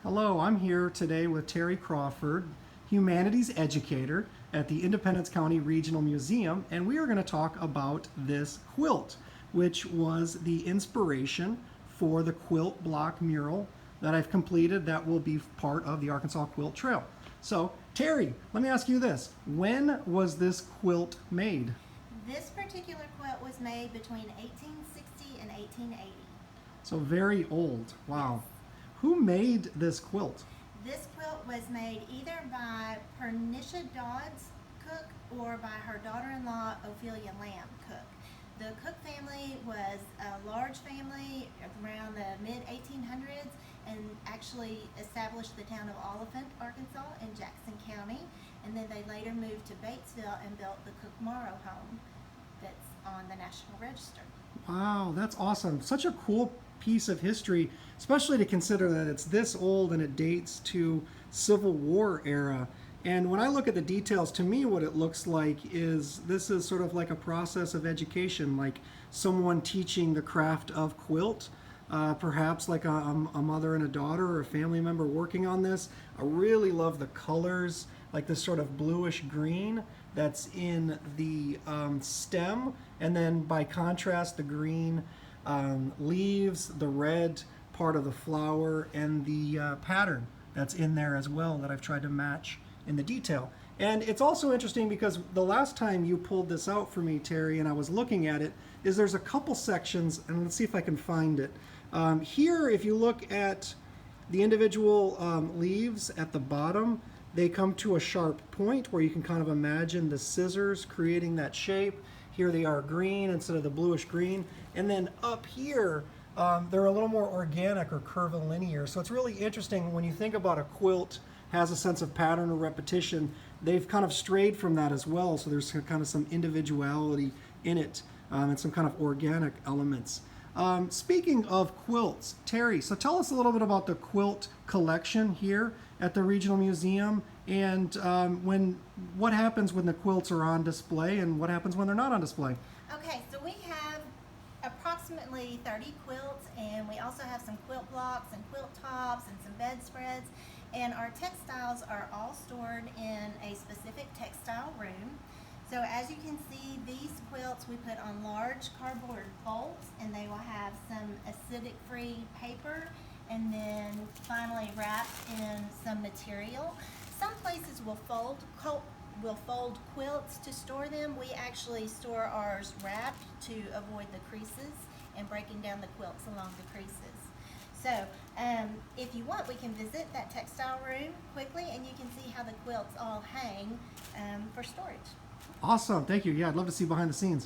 Hello, I'm here today with Terry Crawford, humanities educator at the Independence County Regional Museum, and we are going to talk about this quilt, which was the inspiration for the quilt block mural that I've completed that will be part of the Arkansas Quilt Trail. So, Terry, let me ask you this. When was this quilt made? This particular quilt was made between 1860 and 1880. So very old. Wow. Who made this quilt? This quilt was made either by Pernicia Dodds Cook or by her daughter-in-law Ophelia Lamb Cook. The Cook family was a large family around the mid-1800s and actually established the town of Oliphant, Arkansas in Jackson County, and then they later moved to Batesville and built the Cook Morrow home that's on the National Register. Wow, that's awesome. Such a cool piece of history, especially to consider that it's this old and it dates to Civil War era. And when I look at the details, to me what it looks like is this is sort of like a process of education, like someone teaching the craft of quilt, perhaps like a mother and a daughter or a family member working on this. I really love the colors, like this sort of bluish green that's in the stem, and then by contrast the green leaves, the red part of the flower, and the pattern that's in there as well that I've tried to match in the detail. And it's also interesting because the last time you pulled this out for me, Terry, and I was looking at it, is there's a couple sections, and let's see if I can find it. Here, if you look at the individual leaves at the bottom, they come to a sharp point where you can kind of imagine the scissors creating that shape. Here they are green instead of the bluish green. And then up here, they're a little more organic or curvilinear. So it's really interesting when you think about a quilt has a sense of pattern or repetition. They've kind of strayed from that as well. So there's kind of some individuality in it and some kind of organic elements. Speaking of quilts, Terry, so tell us a little bit about the quilt collection here at the Regional Museum, and what happens when the quilts are on display and what happens when they're not on display. Okay, so we have approximately 30 quilts, and we also have some quilt blocks and quilt tops and some bedspreads, and our textiles are all stored in a specific textile room. So as you can see, these quilts we put on large cardboard bolts, and they will have some acidic-free paper and then finally wrapped in some material. Some places will fold quilts to store them. We actually store ours wrapped to avoid the creases and breaking down the quilts along the creases. So if you want, we can visit that textile room quickly and you can see how the quilts all hang for storage. Awesome, thank you. Yeah, I'd love to see behind the scenes.